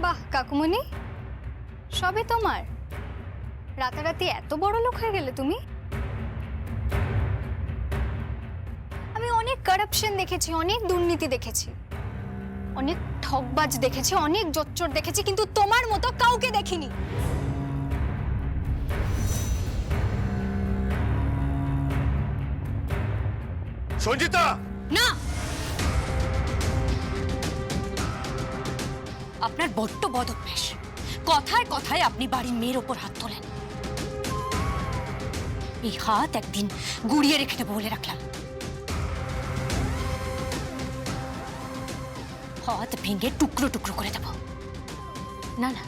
বাহ কাকুমণি, সবই তোমার? রাতারাতি এত বড় লোক হয়ে গেলে তুমি? আমি অনেক কারাপশন দেখেছি, অনেক দুর্নীতি দেখেছি, অনেক ঠকবাজ দেখেছি, অনেক জোচ্চোর দেখেছি, কিন্তু তোমার মতো কাউকে দেখিনি। সঞ্জিতা! না, আপনার বড্ড বদ অভ্যাস। কথায় কথায় আপনি বাড়ির মেয়ের ওপর হাত তোলেন। এই হাত একদিন গুড়িয়ে রেখে দেবো বলে রাখলাম। হাত ভেঙে টুকরো টুকরো করে দেব। না না,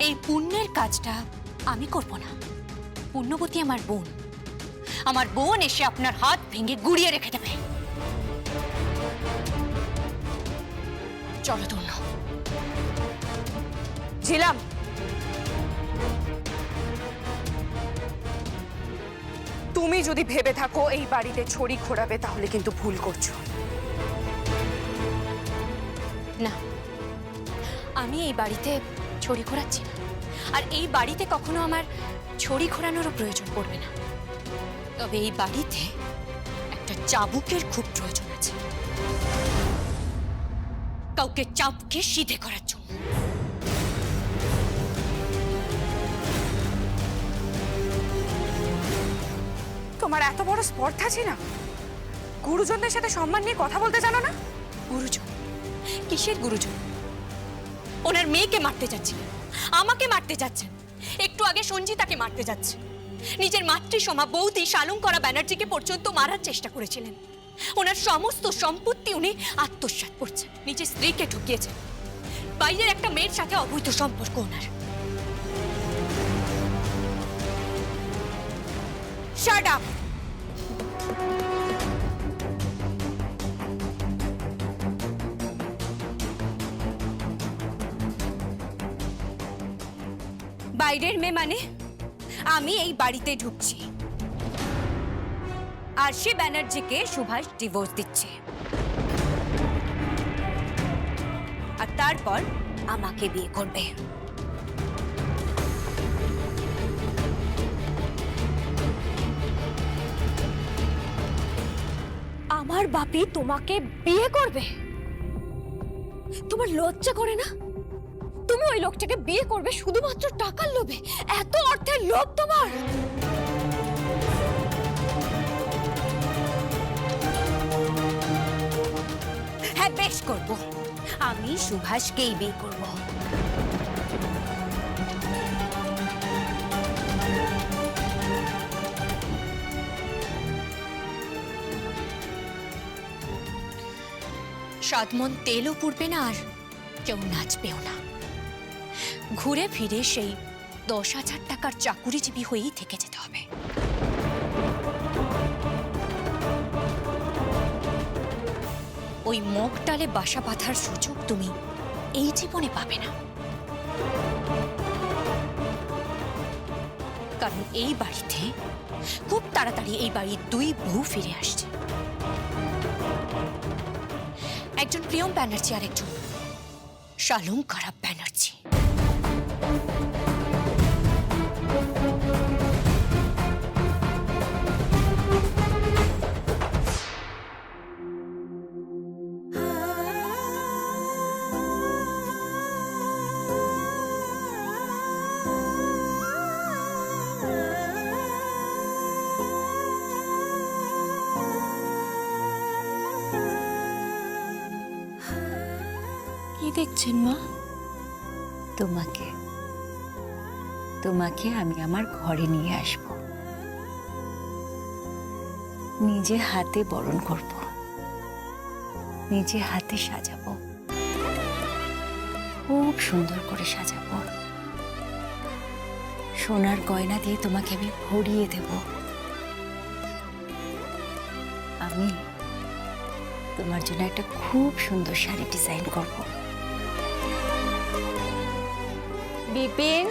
এই পুণ্যের কাজটা আমি করব না। পুণ্যবতী আমার বোন। আমার বোন এসে আপনার হাত ভেঙে গুড়িয়ে রেখে দেবে। চলো তো। ঝিলাম, তুমি যদি ভেবে থাকো এই বাড়িতে ছড়ি ঘোরাবে তাহলে কিন্তু ভুল করছো। না, আমি এই বাড়িতে ছড়ি ঘোরাচ্ছি না। আর এই বাড়িতে কখনো আমার ছড়ি ঘোরানোরও প্রয়োজন পড়বে না। তবে এই বাড়িতে একটা চাবুকের খুব প্রয়োজন আছে, কাউকে চাপকে সিধে করার জন্য। তোমার এত বড় স্পর্ধা ছিল না? গুরুজনদের সাথে সম্মান নিয়ে কথা বলতে জানো না? গুরুজন? কিসের গুরুজন? ওনার মেয়েকে মারতে যাচ্ছিলেন, আমাকে মারতে যাচ্ছেন, একটু আগে সঞ্জিতাকে মারতে যাচ্ছে। নিজের মাতৃসমা বৌদি শালঙ্করা ব্যানার্জিকে পর্যন্ত মারার চেষ্টা করেছিলেন। ওনার সমস্ত সম্পত্তি উনি আত্মসাৎ করছেন, নিজের স্ত্রীকে ঢুকিয়েছেন। বাইরের একটা মেয়ের সাথে অবৈধ সম্পর্ক ওনার। Shut up! বাইরের মেয়ে মানে আমি এই বাড়িতে ঢুকছি, আর সে ব্যানার্জিকে সুভাষ ডিভোর্স দিচ্ছে, আর তারপর আমাকে বিয়ে করবে। আমার বাপি তোমাকে বিয়ে করবে? তোমার লজ্জা করে না? তুমি ওই লোকটাকে বিয়ে করবে শুধুমাত্র টাকার লোভে? এত অর্থের লোভ তোমার? হ্যাঁ, বেশ করব। আমি সুভাষকেই বিয়ে করব। সাদমন তেলও পুড়বে না, আর কেউ নাচবেও না। ঘুরে ফিরে সেই 10,000 টাকার চাকুরিজীবী হয়েই থেকে যেতে হবে। ওই মগডালে বাসা বাঁধার সুযোগ তুমি এই জীবনে পাবে না, কারণ এই বাড়িতে খুব তাড়াতাড়ি এই বাড়ির 2 বউ ফিরে আসছে। একজন প্রিয়ম ব্যানার্জি আর একজন শালঙ্করা ব্যানার্জি। কি দেখছেন মা? তোমাকে তোমাকে আমি আমার ঘরে নিয়ে আসব, নিজে হাতে বরণ করব, নিজে হাতে সাজাবো, খুব সুন্দর করে সাজাবো। সোনার গয়না দিয়ে তোমাকে আমি ভরিয়ে দেব। আমি তোমার জন্য একটা খুব সুন্দর শাড়ি ডিজাইন করব। বিপিন,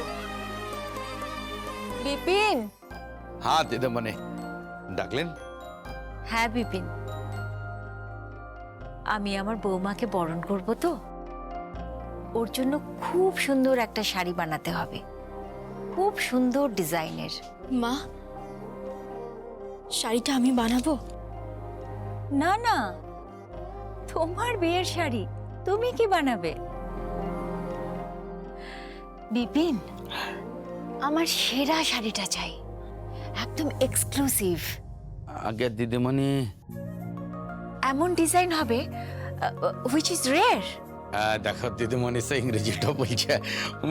বিপিন। হ্যাঁ দিদিমণি, ডাকলেন? হ্যাঁ বিপিন, আমি আমার বৌমাকে বরণ করব তো, ওর জন্য খুব সুন্দর একটা শাড়ি বানাতে হবে, খুব সুন্দর ডিজাইনের। মা, শাড়িটা আমি বানাবো? না না, তোমার বিয়ের শাড়ি তুমি কি বানাবে? বিপিন, আমার সেরা শাড়িটা চাই, একদম এক্সক্লুসিভ। আগে দিদিমণি, এমন ডিজাইন হবে হুইচ ইজ রেয়ার। দেখো দিদিমণি, সে ইংরেজিটা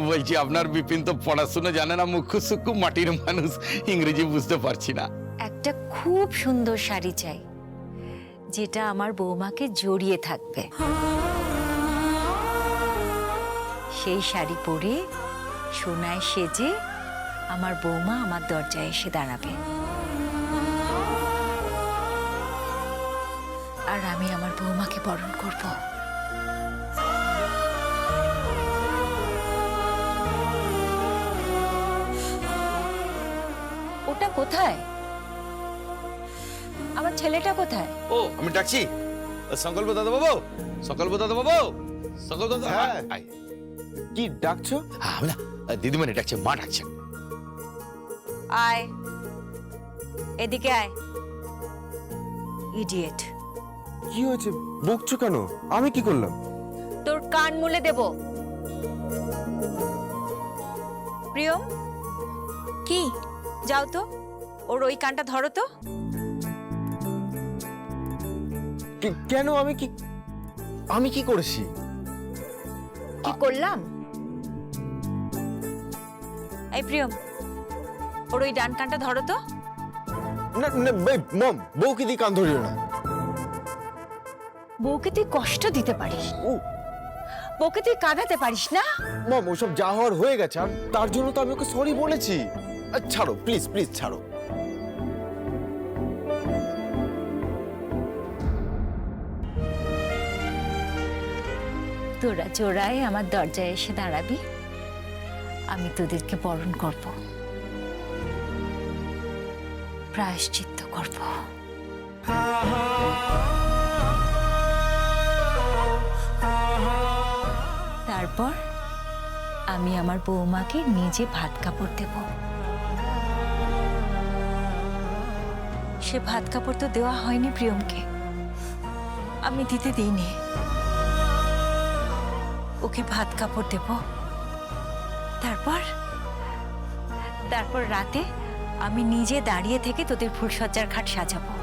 বলছি আপনার বিপিন তো পড়াশোনা জানে না, মুখ্য সুখ্য মাটির মানুষ, ইংরেজি বুঝতে পারছি না। একটা খুব সুন্দর শাড়ি চাই, যেটা আমার বৌমাকে জড়িয়ে থাকবে। সেই শাড়ি পরে সোনায় সেজে আমার বৌমা আমার দরজায় এসে দাঁড়াবে, আর আমি আমার বৌমাকে বরণ করব। ওটা কোথায়? আমার ছেলেটা কোথায়? ও, আমি ডাকছি। সংকল্প দাদা বাবু, সংকল্প দাদা বাবু, সংকল্প দাদা। হ্যাঁ। আয়। কি ডাকছো? হ্যাঁ, আমি না, দিদিমণি ডাকছে, মা ডাকছেন। আয়, এদিকে আয়। ইডিয়েট, কি হয়েছে? বকছো কেন? আমি কি করলাম? তোর কান মুলে দেব। প্রিয়ম, কি? যাও তো, ওর ওই কানটা ধরো তো। কেন? আমি কি করেছি? কি করলাম? এই প্রিয়ম, ওর ওই ডান কানটা ধরো তো। না না মম, বউকে দিয়ে কান ধরিও না। বউকে তুই কষ্ট দিতে পারিস, ও বউকে তুই কাঁদাতে পারিস না। মম, ওসব যা হওয়ার হয়ে গেছে, আর তার জন্য তো আমি ওকে সরি বলেছি। ছাড়ো প্লিজ, প্লিজ ছাড়ো। তোরা জোড়ায় আমার দরজায় এসে দাঁড়াবি, আমি তোদেরকে বরণ করব, প্রায়শ্চিত্ত করব। তারপর আমি আমার বৌমাকে নিজে ভাত কাপড় দেব। সে ভাত কাপড় তো দেওয়া হয়নি প্রিয়মকে, আমি দিতে দিইনি। ওকে ভাত কাপড় দেব, তারপর রাতে আমি নিজে দাঁড়িয়ে থেকে তোদের ফুলসজ্জার খাট সাজাবো।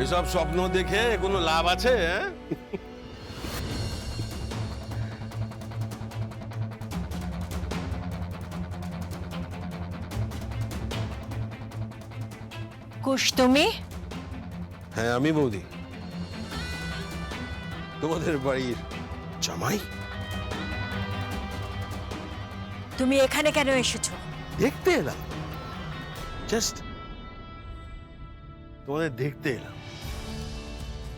এসব স্বপ্ন দেখে কোনো লাভ আছে? কুশ তুমি? হ্যাঁ, আমি বৌদি, তোমাদের বাড়ির জামাই। তুমি এখানে কেন এসেছো? দেখতে এলাম, জাস্ট তোমাদের দেখতে এলাম।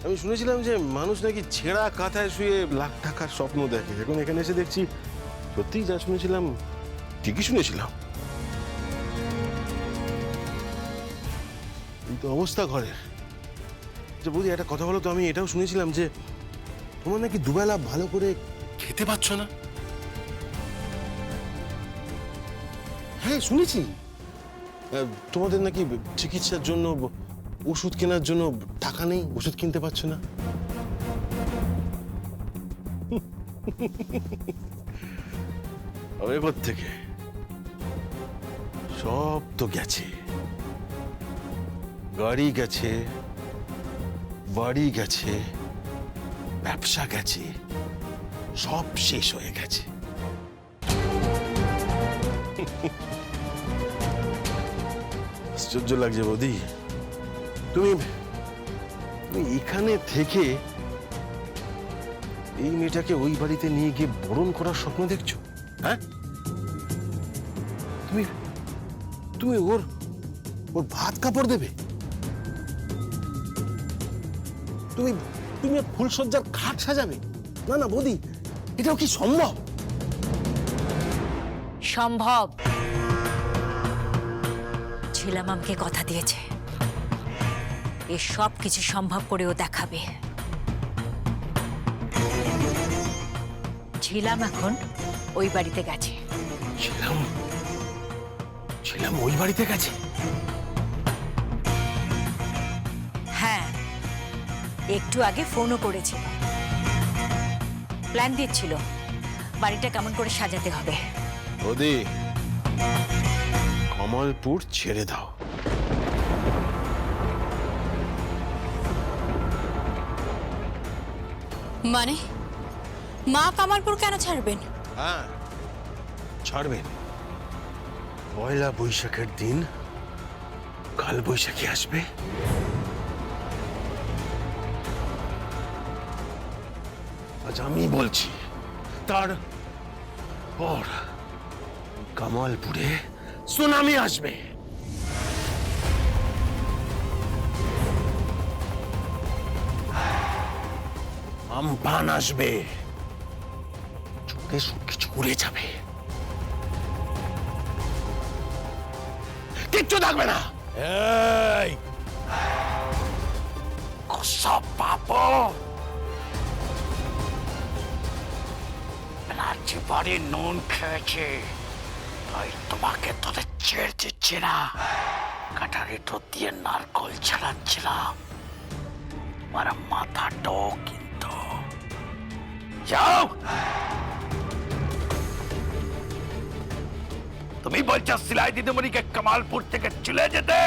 আমি শুনেছিলাম যে মানুষ নাকি ছেঁড়া কাঁথায় শুয়ে লাখ টাকার স্বপ্ন দেখে, এখন এখানে এসে দেখছি সত্যিই যা শুনেছিলাম ঠিকই শুনেছিলাম। এই তো অবস্থা ঘরের। যে বৌদি, একটা কথা বলো তো, আমি এটাও শুনেছিলাম যে তোমার নাকি দুবেলা ভালো করে খেতে পাচ্ছ না। হ্যাঁ শুনেছি, তোমাদের নাকি চিকিৎসার জন্য, ওষুধ কেনার জন্য টাকা নেই, ওষুধ কিনতে পারছো না। হবে কোত্থেকে? সব তো গেছে, গাড়ি গেছে, বাড়ি গেছে, ব্যবসা গেছে, সব শেষ হয়ে গেছে। আশ্চর্য লাগছে বৌদি, তুমি এখানে থেকে এই মেয়েটাকে ওই বাড়িতে নিয়ে গিয়ে বরণ করার স্বপ্ন দেখছো? হ্যাঁ, তুমি ওর ভাত কাপড় দেবে, তুমি ফুলসজ্জার খাট সাজাবে? না না বৌদি, এটাও কি সম্ভব? সম্ভব। ঝিলাম আমাকে কথা দিয়েছে, এ সব কিছু সম্ভব করেও দেখাবে। ছিলাম এখন ওই বাড়িতে গেছে। ছিলাম ছিলাম ওই বাড়িতে গেছে। হ্যাঁ, একটু আগে ফোনও করেছিল, প্ল্যান দিচ্ছিল বাড়িটা কেমন করে সাজাতে হবে। ওদি, কমলপুর ছেড়ে দাও। মানে মা কামালপুর কেন ছাড়বেন? হ্যাঁ, ছাড়বেন। পয়লা বৈশাখের দিন কাল বৈশাখী আসবে, আজ আমি বলছি তার পর কামালপুরে সুনামি আসবে। আমফান আসবে, চোখে সবকিছু উড়ে যাবে, কিচ্ছু থাকবে না। এই সব পাপো রাজ্যবাড়ি নুন খেয়েছে, তাই তোমাকে তোদের ছেড়ে দিচ্ছি না। কাটারি তো দিয়ে নারকল ছাড়াচ্ছিলাম, আমার মাথাটাও কিন্তু। যাও, তুমি বলছো সিলাই দিদিমণিকে কামালপুর থেকে চলে যেতে?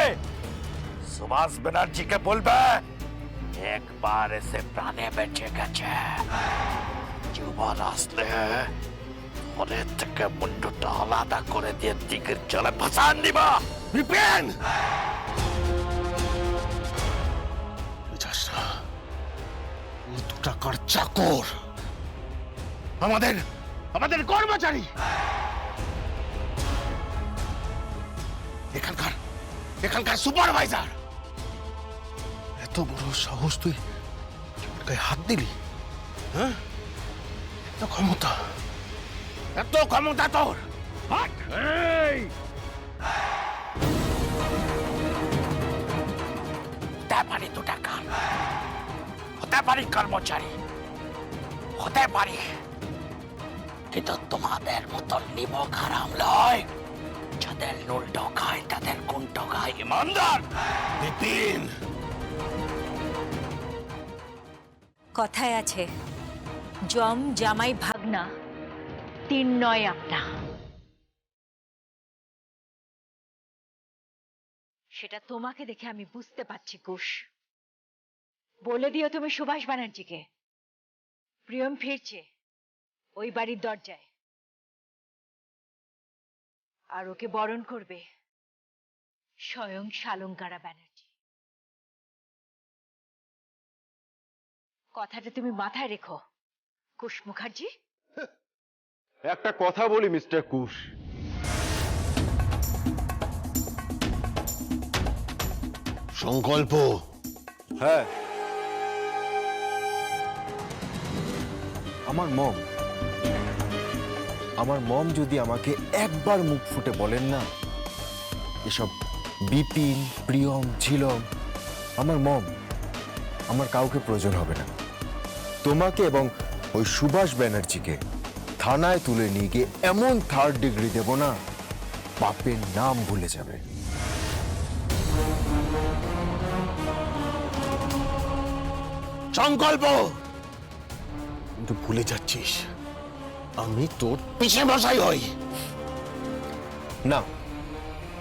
সুভাষ ব্যানার্জিকে বলবে একবার এসে প্রাণে বেঁচে গেছে, জীবন আসলে ওদের থেকে মুন্ডুটা আলাদা করে দিয়ে দিকের জলে ভাসান দিবা। বিপিন, ও 2 টাকার চাকর, আমাদের কর্মচারী, এখানকার সুপারভাইজার। এত বড় সাহস, তুই ওর গায়ে হাত দিলি? হ্যাঁ, এত ক্ষমতা তোর। হতে পারি 2 টাকা, হতে পারি কর্মচারী, হতে পারি, কিন্তু তোমাদের মতো নিমক হারাম লয়, যাদের নুলটো খায় তাদের কুন্টো খায়। ইমানদার বিপিন, কথায় আছে জম জামাই ভাগনা 3 নয় আপনা। সেটা তোমাকে দেখে আমি বুঝতে পারছি কুশ। বলে দিও তুমি সুভাষ ব্যানার্জিকে প্রিয়ম ফিরছে ওই বাড়ির দরজায়, আর ওকে বরণ করবে স্বয়ং শালঙ্কারা ব্যানার্জি। কথাটা তুমি মাথায় রেখো কুশ মুখার্জি। একটা কথা বলি মিস্টার কুশ, সংকল্প। হ্যাঁ, আমার মম যদি আমাকে একবার মুখ ফুটে বলেন না এসব বিপিন প্রিয়ম ঝিলম, আমার কাউকে প্রয়োজন হবে না। তোমাকে এবং ওই সুভাষ ব্যানার্জিকে থানায় তুলে নিয়ে গিয়ে এমন 3rd ডিগ্রি দেব না, বাপের নাম ভুলে যাবে। সংকল্প, কিন্তু ভুলে যাচ্ছিস আমি তোর পিছে বসাই হই। না,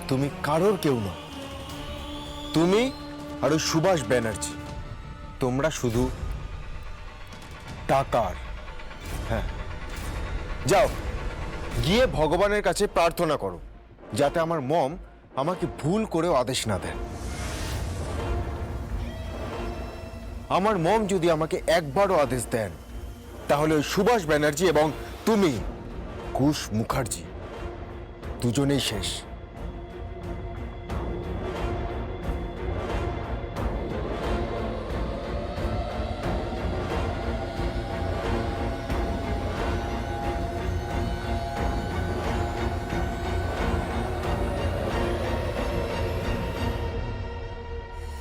তুমি কারোর কেউ না। তুমি আর ওই সুভাষ ব্যানার্জি, তোমরা শুধু টাকার। হ্যাঁ, যাও গিয়ে ভগবানের কাছে প্রার্থনা করো যাতে আমার মম আমাকে ভুল করেও আদেশ না দেন। আমার মম যদি আমাকে একবারও আদেশ দেন তাহলে ওই সুভাষ ব্যানার্জি এবং তুমি কুশ মুখার্জি দুজনেই শেষ।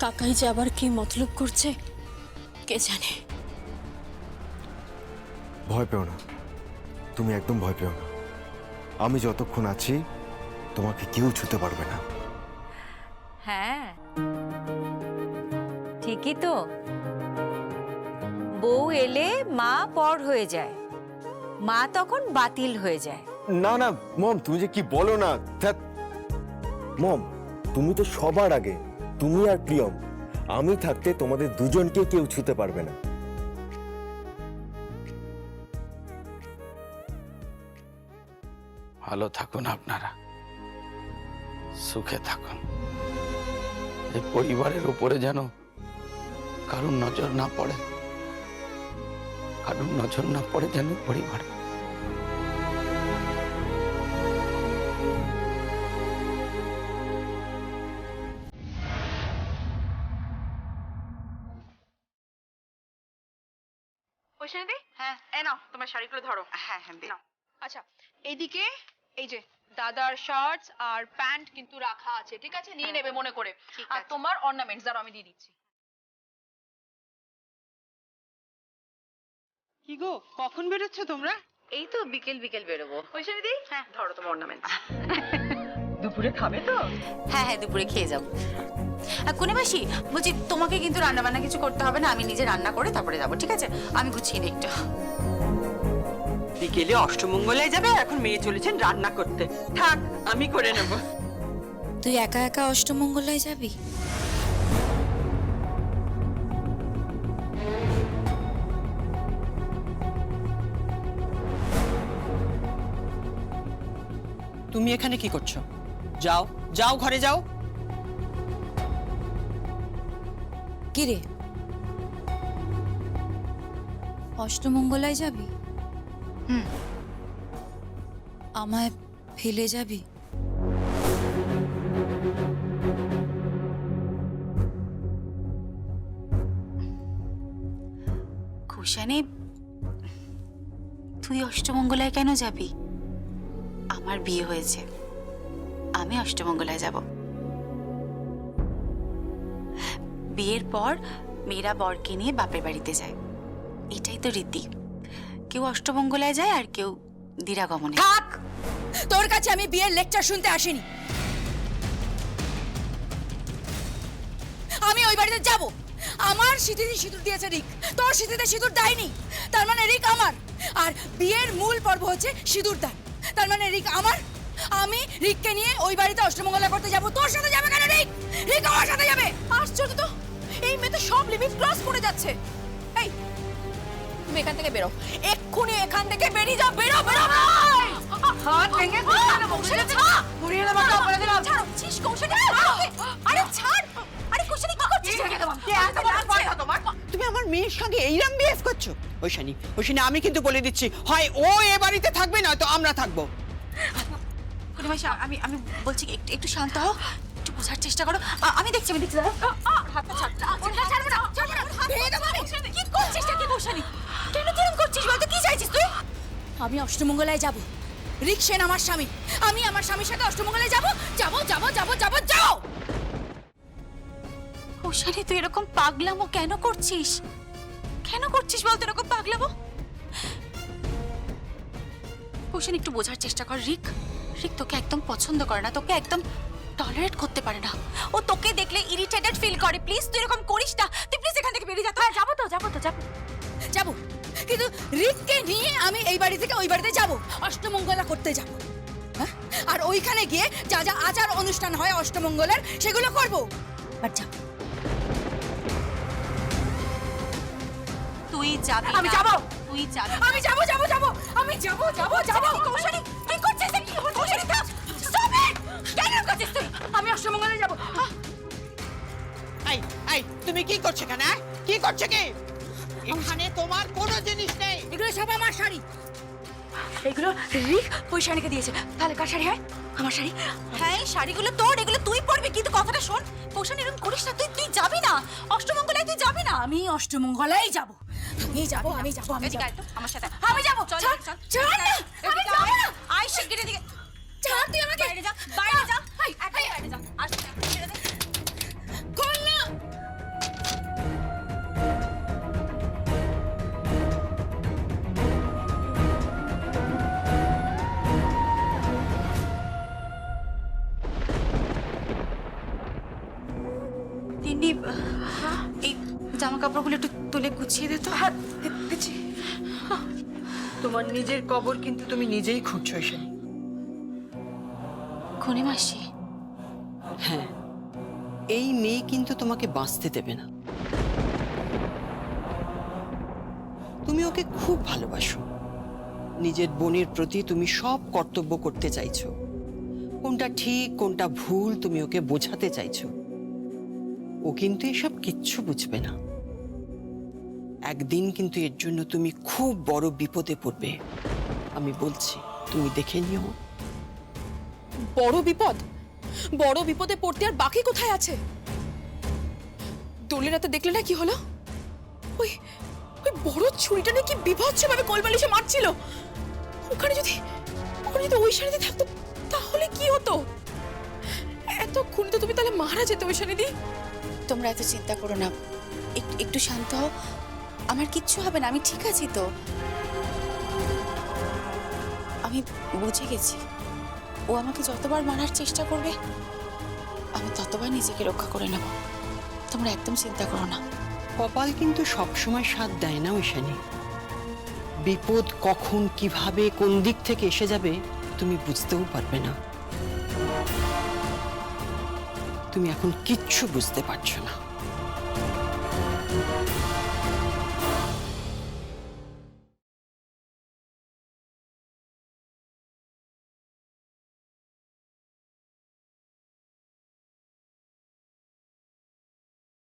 কাকাই যে আবার কি মতলব করছে কে জানে। ভয় পেও না, তুমি একদম ভয় পেও না, আমি যতক্ষণ আছি তোমাকে কেউ ছুতে পারবে না। হ্যাঁ ঠিকই তো, বউ এলে মা পর হয়ে যায়, মা তখন বাতিল হয়ে যায়। না না মম, তুমি যে কি বলো না। ধ্যাৎ। মম, তুমি তো সবার আগে, তুমি আর প্রিয়ম, আমি থাকতে তোমাদের দুজনকে কেউ ছুতে পারবে না। ভালো থাকুন আপনারা, সুখে থাকুন। এই পরিবারের উপরে যেন কারুর নজর না পড়ে, কারুর নজর না পড়ে যেন পরিবার। ঐশানীদি, হ্যাঁ এই নাও তোমার শাড়িগুলো ধরো। হ্যাঁ হ্যাঁ নাও। আচ্ছা এইদিকে এই যে দাদার শার্টস আর প্যান্ট কিন্তু রাখা আছে, ঠিক আছে? নিয়ে নেবে মনে করে। আর তোমার অর্নামেন্টস দাঁড়াও আমি দিয়ে দিচ্ছি। কি গো, কখন বেরোচ্ছ তোমরা? এই তো বিকেল বিকেল বেরোবো। ঐশানীদি, হ্যাঁ ধরো তোমার অর্নামেন্টস। দুপুরে খাবে তো? হ্যাঁ হ্যাঁ দুপুরে খেয়ে যাবো। কোনে মাসি বলছি, তোমাকে কিন্তু রান্না বান্না কিছু করতে হবে না, আমি নিজে রান্না করে তারপরে যাবো, ঠিক আছে? আমি গুছিয়ে নিই একটু। বিকেলে অষ্টমঙ্গলায় যাবে, এখন মেয়ে চলেছেন রান্না করতে। থাক, আমি করে নেব। তুই একা একা অষ্টমঙ্গলায় যাবি? তুমি এখানে কি করছো? যাও যাও, ঘরে যাও। কি রে, অষ্টমঙ্গলায় যাবি? আমায় ফেলে যাবি? কুশানে, তুই অষ্টমঙ্গলায় কেন যাবি? আমার বিয়ে হয়েছে, আমি অষ্টমঙ্গলায় যাব। বিয়ের পর মেয়েরা বরকে নিয়ে বাপের বাড়িতে যায়, এটাই তো রীতি। কেউ অষ্টমঙ্গলায় যায় আর কেউ দিরাগমনে। থাক, তোর কাছে আমি বিয়ের লেকচার শুনতে আসিনি। আমি ওই বাড়িতে যাব। আমার সিঁথিতে সিঁদুর দিয়েছে রিক, তোর সিঁথিতে সিঁদুর দেয়নি। তার মানে রিক আমার, আর বিয়ের মূল পর্ব হচ্ছে সিঁদুর দান। তার মানে রিক আমার। আমি রিককে নিয়ে ওই বাড়িতে অষ্টমঙ্গলা করতে যাব। তোর সাথে যাবে কেন রিক? রিক আমার সাথে যাবে। আশ্চর্য তো, এই মেয়ে তো সব লিমিট ক্রস করে যাচ্ছে। এই তুমি এখান থেকে বেরো, এক্ষুনি এখান থেকে বেরিয়ে যাও। বেরো বেরো। হাত ভেঙে দিলাম, কৌশলী ছাড়। পুড়িয়ে দেব তো বলে দিলাম। ছাড়ো, ছিস কৌশলী। আরে ছাড়। আরে কৌশলী কি করছিস? কে এত বড় কথা তোমার? তুমি আমার মেয়ের সঙ্গে এইরকম বিহেভ করছো? ঐশানী, ঐশানী, আমি কিন্তু বলে দিচ্ছি, হয় ও এ বাড়িতে থাকবে না তো আমরা থাকবো। কুনি মাসি, আমি আমি বলছি একটু একটু শান্ত হও, একটু বোঝার চেষ্টা করো। আমি দেখছি দাঁড়াও। হাতটা ছাড়। ওটা ছাড়বো না, ছাড়বো না। ভেঙে দেবো আমি। কি করছিস? কি কৌশলী? কেন তুই এরকম করছিস বলতো? কি চাইছিস তুই? আমি অষ্টমঙ্গলায় যাব। রিক সেন আমার স্বামী, আমি আমার স্বামীর সাথে অষ্টমঙ্গলায় যাব। যাব যাব যাব যাব যাও। কৌশলী, তুই এরকম পাগলামো কেন করছিস? কেন করছিস বলতো এরকম পাগলামো? কৌশলী, একটু বোঝার চেষ্টা কর। রিক রিক তোকে একদম পছন্দ করে না, তোকে একদম টলারেট করতে পারে না। ও তোকে দেখলে ইরিটেটেড ফিল করে। প্লিজ তুই এরকম করিস না। তুই প্লিজ এখান থেকে বেরিয়ে যা। হ্যাঁ যাবো তো, যাবো তো, যাবো যাব, কিন্তু রিককে নিয়ে আমি এই বাড়ি থেকে ওই বাড়িতে যাব, অষ্টমঙ্গলা করতে যাব। হ্যাঁ, আর ওইখানে গিয়ে যা যা আচার অনুষ্ঠান হয় অষ্টমঙ্গলার সেগুলো করব। আর যাব। তুই যাবি? আমি যাবো। তুই যাবি? আমি যাব যাব যাব আমি যাব যাব যাব। কৌশলী কি করছিস? কি কৌশলী থাম। Stop it. কেন করছিস তুই? আমি অষ্টমঙ্গলায় যাব। এই এই, তুমি কি করছো কেন? কি করছো কি? এখানে তোমার কোনো জিনিস নেই। এগুলো সব আমার শাড়ি। এগুলো রিক ওই শাড়িকে দিয়েছে। তাহলে কার শাড়ি হয়? আমার শাড়ি। হ্যাঁ, এই শাড়িগুলো তোর, এগুলো তুই পরবি। কিন্তু কথাটা শোন, কৌশলী এরকম করিস না। তুই যাবি না অষ্টমঙ্গলায়, তুই যাবি না। আমি অষ্টমঙ্গলায় যাব। আমি যাব আমি যাব আমি এদিকে যাব। আয় তো, আমার সাথে। আমি যাব। চল, ছাড়, চল। ছাড় না। আমি যাব না। আয় শিগগির এদিকে। ছাড় তুই আমাকে। বাইরে যা, বাইরে যা। এই, একাই বাইরে যা। আসবি না, ছেড়ে দে। খোল না। কাপড়গুলো একটু তুলে গুছিয়ে দে তো। হ্যাঁ দিচ্ছি। তোমার নিজের কবর কিন্তু তুমি নিজেই খুঁজছো এসে। খনি মাসি, হ্যাঁ, এই মেয়ে কিন্তু তোমাকে বাঁচতে দেবে না। তুমি ওকে খুব ভালোবাসো, নিজের বোনের প্রতি তুমি সব কর্তব্য করতে চাইছো, কোনটা ঠিক কোনটা ভুল তুমি ওকে বোঝাতে চাইছো। ও কিন্তু এসব কিচ্ছু বুঝবে না। একদিন কিন্তু এর জন্য তুমি খুব বড় বিপদে পড়বে। আমি বলছি, তুমি দেখে নিও। বড় বিপদ? বড় বিপদে পড়তে আর বাকি কোথায় আছে? দোলের রাতে দেখলে না কি হলো? ওই ওই বড় ছুরিটা নিয়ে কি বিভৎসভাবে কোলবালিশে মারছিল। ওখানে যদি ওই শাড়িতে থাকতো তাহলে কি হতো? এতক্ষণ তো তুমি তাহলে মারা যেত ওই শাড়িদি। তোমরা এত চিন্তা করো না, একটু শান্ত হও। আমার কিচ্ছু হবে না, আমি ঠিক আছি তো। আমি বুঝে গেছি, ও আমাকে যতবার মারার চেষ্টা করবে আমি ততবার নিজেকে রক্ষা করে নেব। তোমরা একদম চিন্তা করো না। কপাল কিন্তু সবসময় সাথ দেয় না ঐশানী। বিপদ কখন কিভাবে কোন দিক থেকে এসে যাবে তুমি বুঝতেও পারবে না। তুমি এখন কিচ্ছু বুঝতে পারছো না।